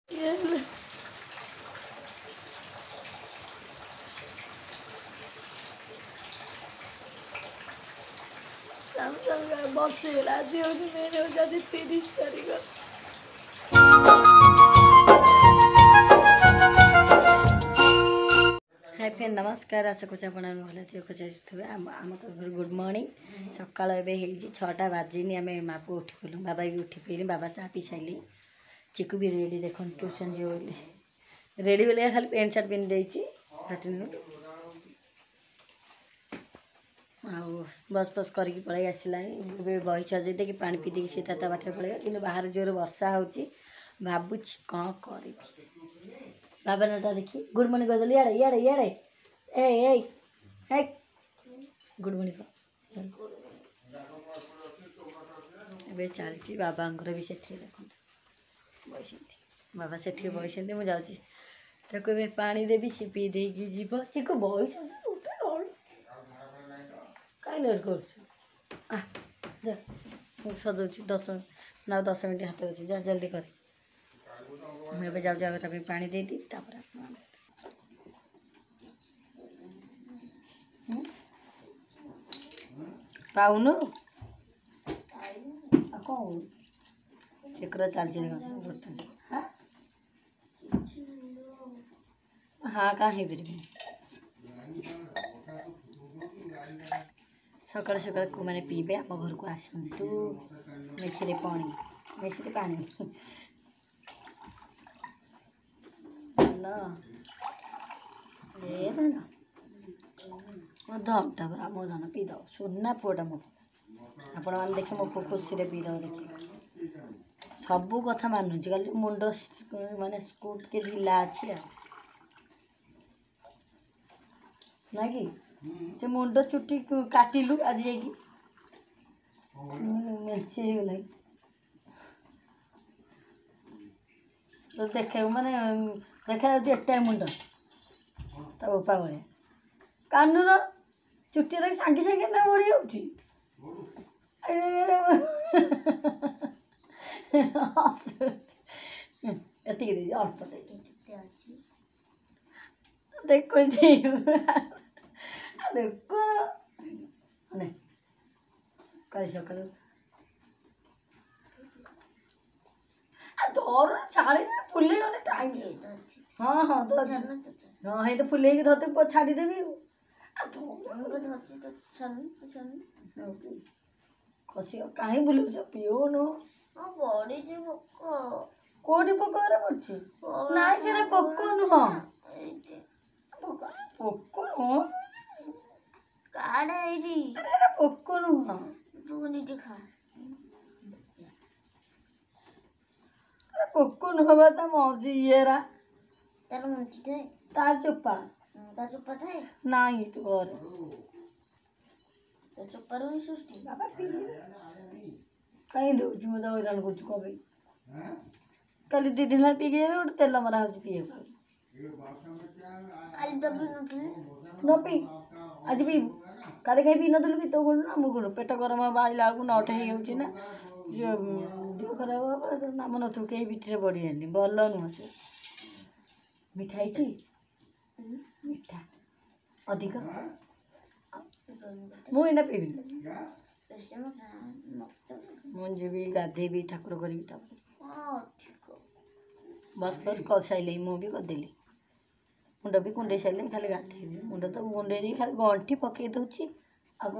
बसला दियो मेरे जदि 30 तारीख हाय फ्रेंड नमस्कार आशा कुछ आप भले थे आम तरफ गुड मॉर्निंग सकाल एवं 6टा बाजिनी आम माँ को उठी पड़ू बाबा भी उठी पड़े बाबा चाह पी सारे चिकू भी रेडी देख ट्यूशन जी रेडी बोले खाली पेंट सार्ट पिंधि देती बस बस करके पलि आसला बही सजे कि पा पी दी सी बाटे पड़ेगा कि बाहर जोर वर्षा हो भावुँ कौन करी बाबा नाटा देखी गुड मॉर्निंग कर इे इे इे ए गुड मॉर्निंग ए चलती बाबा भी से देख बस बाबा से बस मुझे जाऊँगी पा देवी सी पी देगी जीव चिकू बस कहीं लेट कर सजाऊँ 10 मिनट हाथ अच्छे जा जल्दी कर मुझे जाऊँ पा दे दी पाऊनु कौन चिकुर चलती हाँ कहीं सकाल सकाल को मैंने पीबे आम घर को आसतु मेसी पानी मो धनटा पूरा मो धन पी दो सुना पुआटा मो आपण मैंने देखे मो पु खुशी पी दो देखिए सबू कथा मानुची खाली मुंड माने स्कूट के ढिला अच्छी ना कि से मुंड चुटी काटिलु आज जाकि मेचे गला तो देखे माने देखा एटा मुंड ता उपा भाया कानूर चुटी सांगे सांगे ना बढ़ी जाऊँगी अल्प देखो देखो कल सकाल धर छाड़ी फुले टाइम हाँ हाँ हाँ ये तो फुले धरते छाड़देवी खसी कहीं बुलाऊच पीओन कौटी पोक पड़ी ना से पोक नुह पोक नुह पोक नुह पोक नुह मौजी येरा तार चुप्पा थाए नहीं तू और तो चुप्पा रही सृष्टि बाबा पी कहीं दूँ मैं तो हैरान कर कल 2 दिन पी गए गोटे तेल मरा हो पी न पी आज पी काली कहीं पी नु कि तो गुण ना मु गुण पेट गरम बाजला बेलू 9टा हो ना देह खराब नाम नु कहीं पिठे बढ़िया भल नुह से मिठा मीठा अधिक मुझे पीबी मुझे भी गाधेबी ठाकुर करी बस बस कर सारे मुझे करदेली मुंड भी कुंडे सारे खाली गाधेबी मुंड तो कुंडे खाली गंठी पकई दूची अब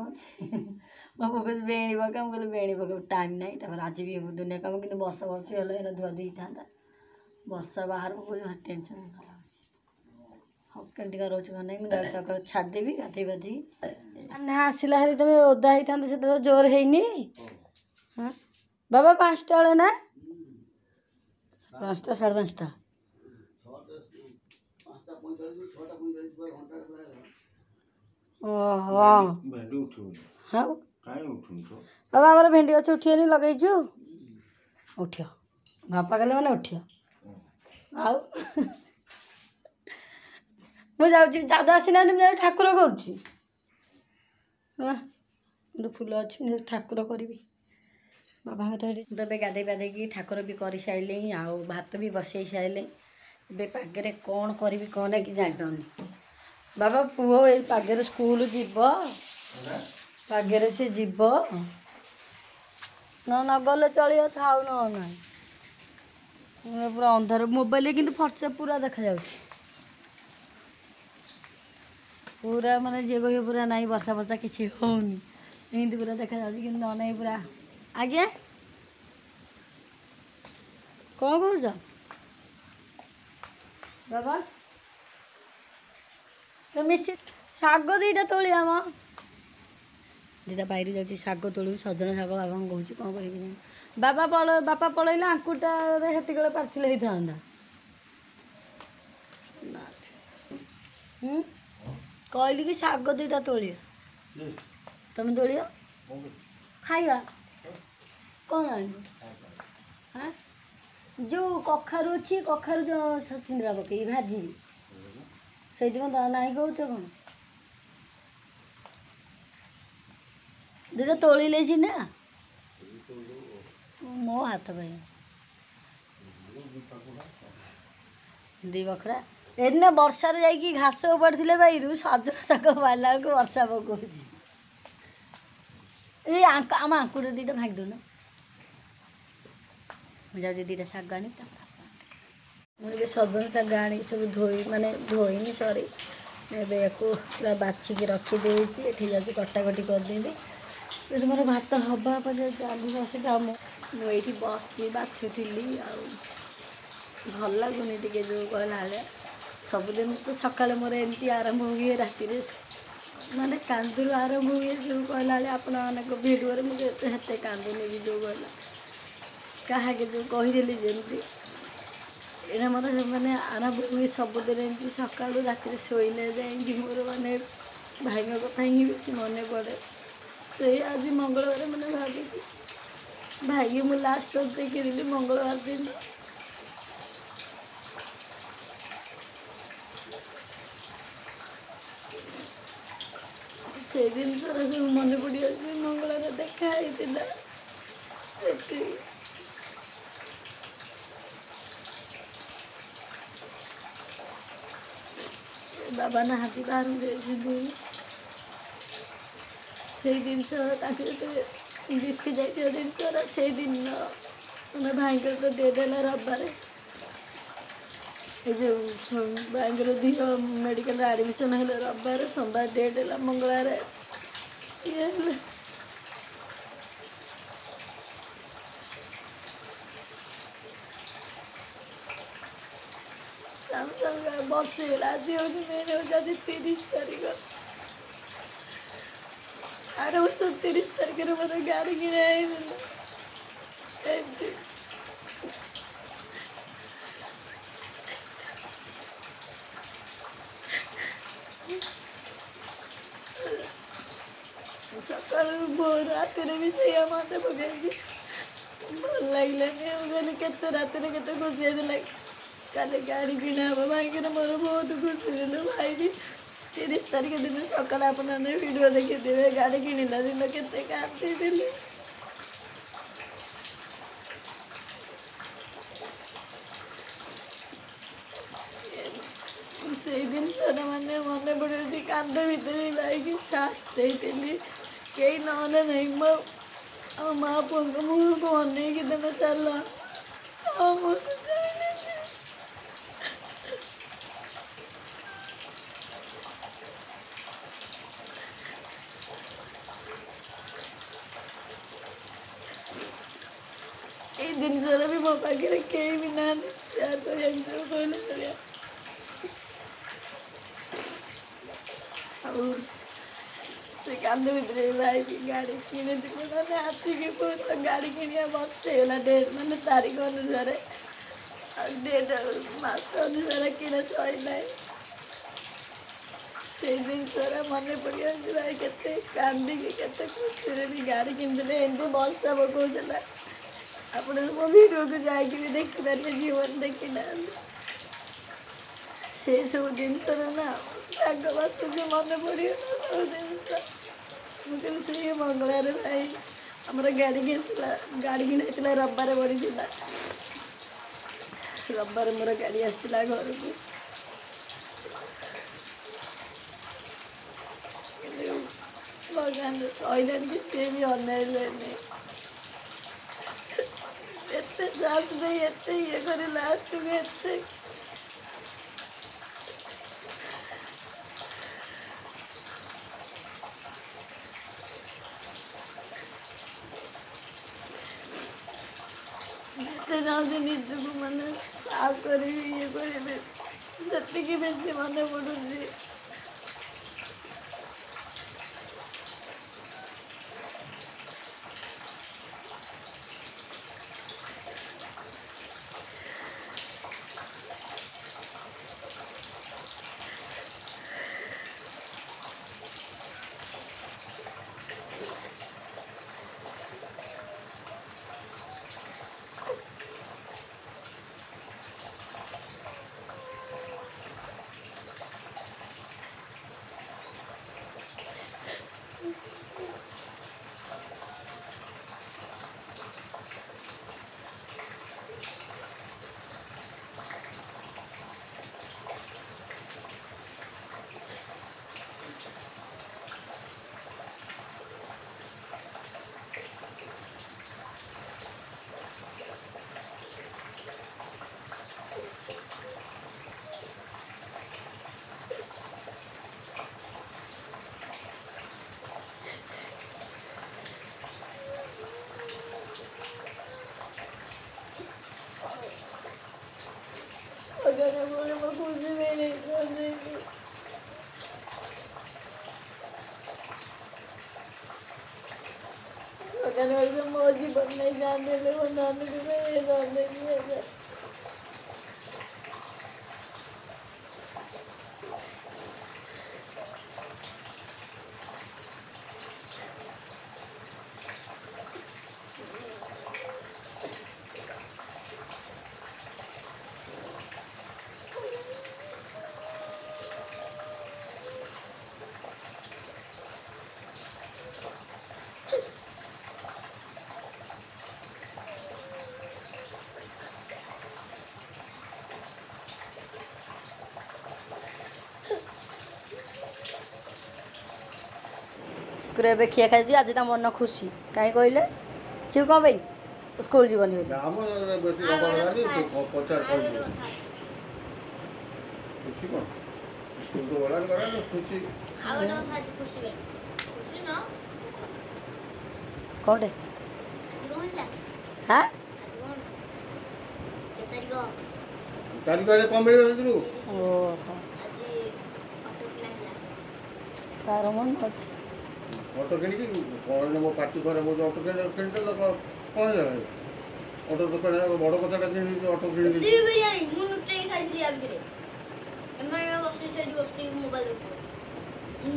मो बेणी पका मुझे बेणी पका टाइम ना आज भी दुनिया कम कि वर्षा वर्षा धुआ धुई था वर्षा बाहर को टेंशन केमती क्या रोच ना मुझे छाड़देवी गाधे बाधे ना आसला हारी तुम ओदा होता से जोर है हाँ बाबा 5टा बेले ना 5टा 5:30 हाँ बाबा आम भेंडी अच्छे उठिए लगेचु उठ बापा कहले मैंने उठ आउ मुझे जादा आसीना मुझे ठाकुर कर फूल अच्छी ठाकुर करी बाबा तो गाधे पाधे ठाकुर भी कर सारे आउ भात भी बसई सारे ए पागे कौन करी कौन कि जानी बाबा पुओ ये पागे स्कूल जीव पागे से जीव न गले चलिए थाउ ना पूरा अंधार मोबाइल कि फर्चा पूरा देखा जा पूरा माने जे कह पूरा नहीं वर्षा वर्षा किसी होनी एमती पूरा देखा जा कि नहीं पूरा आज्ञा कौन कह बाबा तो मिस शाग दीटा तोलिया म दीटा बाहर जाऊँगी शाग तोलू सजन शाग बाबा कहूँ कौन कर बापा पलैले आंकुटा हेती पार्थिले होता कहली कि शाग दुईटा तोलिया तुम तोलिया खाइबा कौन हाँ जो कखारू अच्छी कखारू जो छचिंद्रा पकई भाजी से ना कौच कौन दुईटा तोलिले सीना मो हाथ भाई दी बखरा एने वर्षार जा घास पड़े भाई सजन शाग बाहर बेलू वर्षा पकाऊ ये आम आंकुड़ दीटा भांगी दौना मुझे दीटा शाग आनी मुझे सजन शाग आनी सब धोई माने धोईनी सरी ए पूरा बाछिकी रखीदे ये जाऊँ कटाकटी करदेवी मोर भात हवा चालू बस काम मुझे बस बाछुली भल लगुनि टे जो कहला सबुदिन तो सका मोर एमती आरंभ हुए राति माने कांदू आरंभ हुए जो कहला आपण भिडियो मुझे हेते कांदुनी भी जो कहला क्या जो कहीदेली जमी एना मोर मैंने आरंभ हुए सबुदिन एमती सका राति शोने जाए मोर माने भाई कथा ही बेस मन पड़े से आज मंगलवार मैंने भाभी भाई मुझे लास्ट देखी मंगलवार दिन से दिन सारा सब मन पड़ जाए मंगलवार देखाई बाबा नहाती बाहर गए से दिन बीती जाइए जिन से दिन मैं भाई तो डेट है रविवार ये जो भाई दी मेडिकल आडमिशन है रविवार सोमवार डेट है मंगलवार ये बसला आज मेरे जाती 30 तारीख आर वर्ष 30 तारीख मोर गाड़ी किना सका भोर रात भी से मत पकड़ी भल लगे के रात के खुशी लगे काले गाड़ी किना हम भाई मोर बहुत खुशी दिल भाई भी 30 तारीख दिन सका अपना वीडियो देखिए गाड़ी किणला दिन के कांदी से दिन सारा मैंने मन पड़े कांद भितर भाई सास दे कई नौने नहीं मो माँ पुओं को मुँह को अनेक दिन चल ये दिन सारा भी मो पाखे कई भी ना कहले से कांद भितर भाई गाड़ी किने आसिक गाड़ी किनिया बसला डेट मैंने तारीख अनुसार डेट मस अनुसार किना सैला से दिन सारा मन पड़ भाई के कांदिकी के खुशी भी गाड़ी किनते एमती बसा पकाला आपण मो भिडियो को जाकि देखिपारे जीवन देखी ना से सब जिन ना आग बस मन पड़ सब जिन मुझे से मंगलार भाई ଆମର ଗାଡ଼ି କିଣିଥିଲା, ଗାଡ଼ି କିଣିଥିଲା ରବିବାର ପଡ଼ିଥିଲା। ରବିବାର ମୋର ଗାଡ଼ି ଆସିଥିଲା ଘରକୁ। ଭଗବାନ ସଇଲାଣି, ସିଏ ବି ଅନେଇଲେନି। ଏତେ ଚାନ୍ସ ଦେଇ ଏତେ ଇଏ କରି ଲାଷ୍ଟକୁ ଏତେ ଯେତେ ଚାହୁଁଛି ନିଜକୁ ମାନେ ସାହସ କରିବି ଇଏ କରିବି, ସେତିକି ବେଶୀ ମନେ ପଡ଼ୁଛି। Agora eu vou cozinhar ele. Agora eu vou de bandeja dele, eu não ando de bandeja. चिकुर ए खिया खाई आज ता मन खुशी कहीं कहले चिकु कौन भाई स्कूल जीवन कौटे हाँ तार मन अच्छे ऑटो किणी कौन मो पार्टी करे मो ऑटो किणी कौन है ऑटो दुकान बड़ कथाटा किणी ऑटो किणी दी बिरयानी मु नुचे खाइली आ भितरे एमा बसी छेडी बसी मोबाइल देखो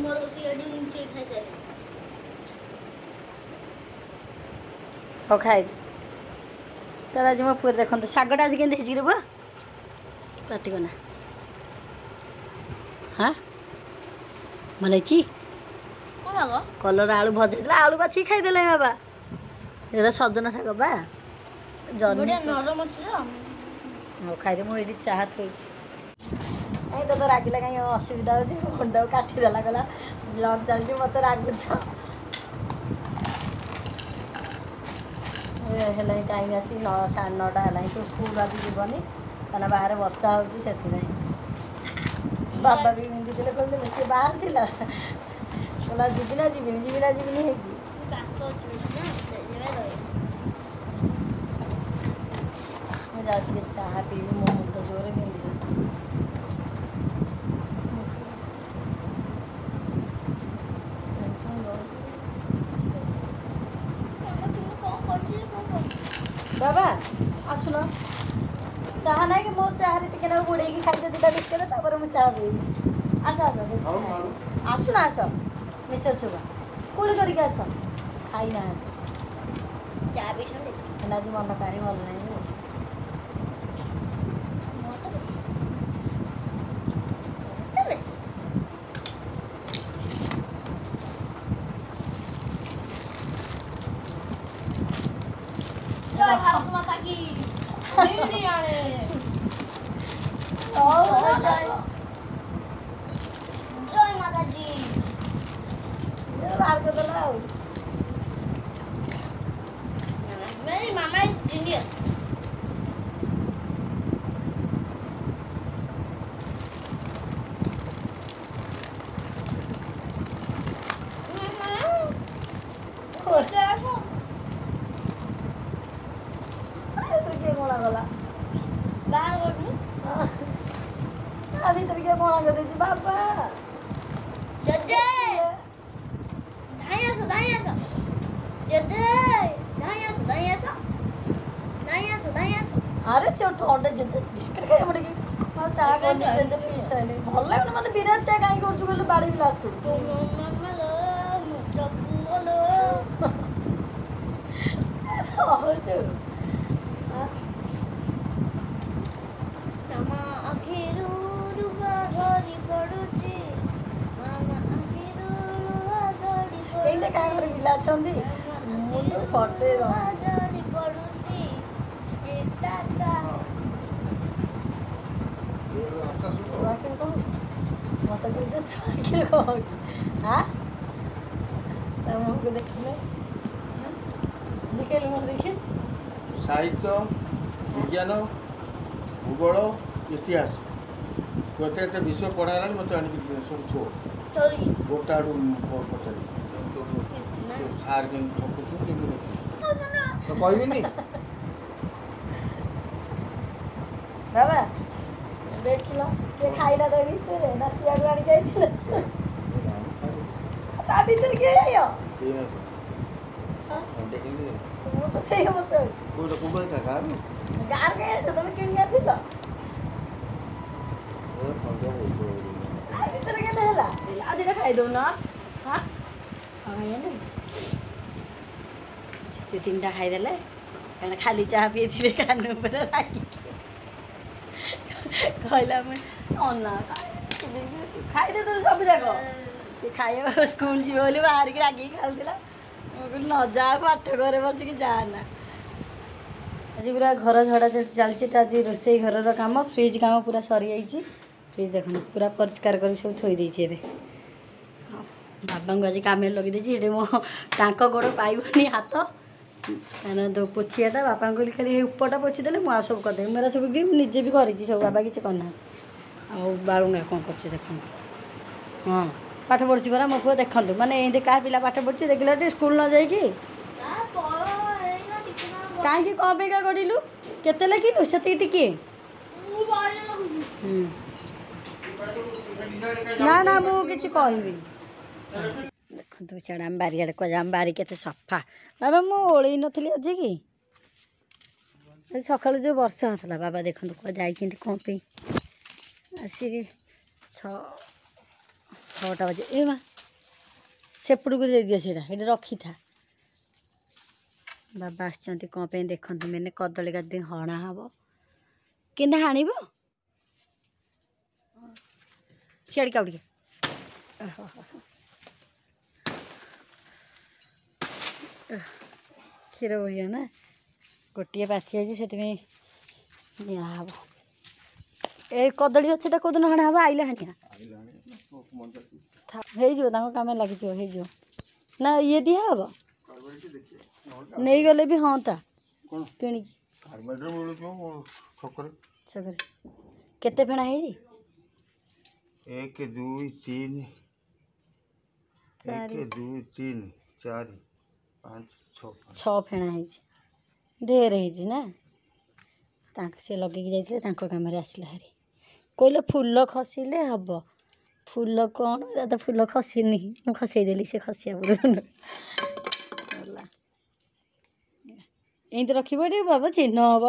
मोर बसी एडी नुचे खाइ सारे हो खाइ तर आज मो पुर देखन सागटा आज केन हेजी रे बा पार्टी कोना हां मलाइची कलर आलू भजा आलू बाछी खाईदे बाबा ये सजना शाग बा खाईदे मुझे चाह थोड़ी तो रागिला कहीं असुविधा हो मुंड काटिदेला कहला ब्लग चलती मत रागुच टाइम आसी 9 साढ़े 9टा है सब स्कूल आज जीवनी कहना बाहर वर्षा हो बाबा भी मिंदी कहते सी बाहर थी बोला जीविना जीविनी है चाह पीबी मो मुंड जोरे बिंदी बाबा आसुन चाह ना कि मो चाह टे गोड़े खाई दुटा बिस्केट मुझे चाह पीबी आस आसुन आस मिचर चुबा कूल करके आस खाई ना आज मन पानी भल ना भारत माता की इंडियाने जय माता दी बाहर कर देला ଆଉ मेरी मामा is genius ତୁ କିଏ ମଣା ଗଲା बाहर करनु ଆ ଭିତରେ କିଏ ମଣା କରିଦେଇଛି ବାପା जजे धाइयासो जजे धाइयासो ଆରେ ଥଣ୍ଡା ଜେଜେ ବିସ୍କିଟ୍ ଖାଇବା ମୋତେ କି ଆଉ ଚା କରିନି ଜେଜେ ପିଇ ସାଇଲେ ଭଲ ଲାଗୁନି ମୋତେ ବିରାଟ ଚା କାହିଁକି କରୁଛୁ କହିଲୁ ବାଡ଼ିବି ଲାଷ୍ଟୁ ହଉଛୁ मामा आखिरू रुवा धरी पडुची मामा आखिरू रुवा धरी ଏଇଟା କାହା ଘରେ ପିଲା ଅଛନ୍ତି ମୁଣ୍ଡ ଫଟେଇ धरी पडुची ताता ଆଖିରେ କ'ଣ ହଉଛି ମୋତେ କହୁଛ ତୋ ଆଖିରେ କ'ଣ ହଉଛି ହାଁ ତା ମୁହଁକୁ ଦେଖିଲେ ଦେଖେଇଲୁ ମୁହଁ ଦେଖି ସାହିତ୍ୟ ବିଜ୍ଞାନ ଭୂଗୋଳ ଇତିହାସ କେତେ କେତେ ବିଷୟ ପଢ଼ା ହେଲାଣି ମୋତେ ଆଣିକି ସବୁ ଥୋ थोड़ी ଗୋଟା ଆଡ଼ୁ ପଚାରି ସାର୍ କେମିତି ଠକୁଛୁ କେମିତି ତ କହିବିନି ବାବା ଦେଖିଲ କିଏ ଖାଇଲା ତା ଭିତରେ ନା ସିଆଡ଼ୁ ଆଣିକି ଯାଇଥିଲେ ତା ଭିତରେ କିଏ ଯାଇଅ ମୁଁ ତ ସେଇ ମତେ ହଉଛି କୋଉଟା କୋଉଟା ହେଇଥିଲା ଗାଁରୁ ଗାଁରୁ କାହିଁ ଆସ ତମେ କିଣିକି ଆଣିଥିଲ ସନ୍ଧ୍ୟା ହେଇଯିବ ତା ଭିତରେ କେତେ ହେଲା ଆଉ ଦିଟା ଖାଇଦଉନ ହାଁ ଦୁ ତିନିଟା ଖାଇଦେଲେ କାରଣ ଖାଲି ଚାହା ପିଇଥିଲେ କାନ ଉପରେ ରାଗିକି କହିଲା ମୁଇଁ ଅନା ଖାଇଦେ ତୋର ସବୁ ଯାକ ସେ ଖାଇବା ସ୍କୁଲ ଯିବ ବୋଲି ବାହାରିକି ରାଗିକି ଖାଉଥିଲା ମୁଁ କହିଲି ନ ଯା ପାଠ ଘରେ ବସିକି ଯାଆନା ଆଜି ପୁରା ଘର ଝଡ଼ା ଚାଲିଛି ତ ଆଜି ରୋଷେଇ ଘରର କାମ ଫ୍ରିଜ୍ କାମ ପୁରା ସରିଯାଇଛି ଫ୍ରିଜ୍ ଦେଖନ୍ତୁ ପୁରା ପରିଷ୍କାର କରି ସବୁ ଥୋଇ ଦେଇଛି ଏବେ ବାବାଙ୍କୁ ଆଜି କାମରେ ଲଗେଇଦେଇଛି ଏଠି ମୋ ତାଙ୍କ ଗୋଡ଼ ପାଇବନି ହାତ କାରଣ ପୋଛିଆଟା ବାପାଙ୍କୁ କହିଲି ଖାଲି ହେଇ ଉପରଟା ପୋଛିଦେଲେ ମୁଁ ଆଉ ସବୁ କରିଦେବି ମୁଁ ଏରା ସବୁ ବି ନିଜେ ବି କରିଛି ସବୁ ବାବା କିଛି କରିନାହାନ୍ତି ଆଉ ବାଳୁଙ୍ଗା କ'ଣ କରୁଛି ଦେଖନ୍ତୁ ହଁ ପାଠ ପଢ଼ୁଛି ପରା ମୋ ପୁଅ ଦେଖନ୍ତୁ ମାନେ ଏମିତି କାହା ପିଲା ପାଠ ପଢ଼ୁଛି ଦେଖିଲା ଟିକେ ସ୍କୁଲ ନ ଯାଇକି କାହିଁକି କ'ଣ ପାଇଁକା ଗଢ଼ିଲୁ କେତେ ଲେଖିଲୁ ସେତିକି ଟିକିଏ ନା ନା ମୁଁ କିଛି କହିବିନି ଦେଖନ୍ତୁ ସିଆଡ଼େ ଆମ ବାରିଆଡ଼େ କୁହାଯାଏ ଆମ ବାରି କେତେ ସଫା ବାବା ମୁଁ ଓଳେଇ ନଥିଲି ଆଜି କି ଆଜି ସକାଳୁ ଯେଉଁ ବର୍ଷା ହେଉଥିଲା ବାବା ଦେଖନ୍ତୁ କୁଆ ଯାଇଛନ୍ତି କ'ଣ ପାଇଁ ଆସିକି 6ଟା ବାଜେ ଏ ମା ସେପଟକୁ ଦେଇଦିଅ ସେଇଟା ସେଇଟା ରଖିଥା ବାବା ଆସିଛନ୍ତି କ'ଣ ପାଇଁ ଦେଖନ୍ତୁ ମାନେ କଦଳୀ କାଟି ହଣା ହେବ କେମିତି ହାଣିବ ସିଆଡ଼ିକି ଆଉ ଟିକେ କ୍ଷୀର ବହିଆ ନା ଗୋଟିଏ ପାଚି ଯାଇଛି ସେଥିପାଇଁ ନିଆ ହେବ ଏ କଦଳୀ ଗଛଟା କେଉଁଦିନ ହଣା ହେବ ଆଇଲେ ହାଣିଆ ହେଇଯିବ ତାଙ୍କ କାମ ଲାଗିଯିବ ହେଇଯିବ ନା ଇଏ ଦିଆହେବ ନେଇଗଲେ ବି ହଅନ୍ତା କିଣିକି ଛକରେ କେତେ ଫେଣା ହେଇଛି 1 2 3 1 2 3 4 5 6 ଫେଣା ହେଇଛି ଢେର ହେଇଛି ନା ତାଙ୍କ ସେ ଲଗେଇକି ଯାଇଥିଲେ ତାଙ୍କ କାମରେ ଆସିଲା ହାରି କହିଲେ ଫୁଲ ଖସିଲେ ହେବ ଫୁଲ କ'ଣ ଏଟା ତ ଫୁଲ ଖସିନି ମୁଁ ଖସେଇଦେଲି ସେ ଖସିବା ପୂର୍ବରୁ ହେଲା ଏମିତି ରଖିବ ଏଠି ବାବା ଚିହ୍ନ ହେବ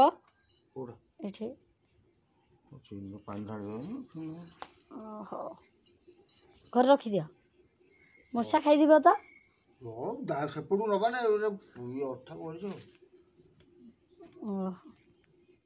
ଏଠି ଓହୋ ଘରେ ରଖିଦିଅ ମୂଷା ଖାଇଦିବ ତ ସେପଟୁ ନବା ନା ଅଠା କରିଛ ଓହୋ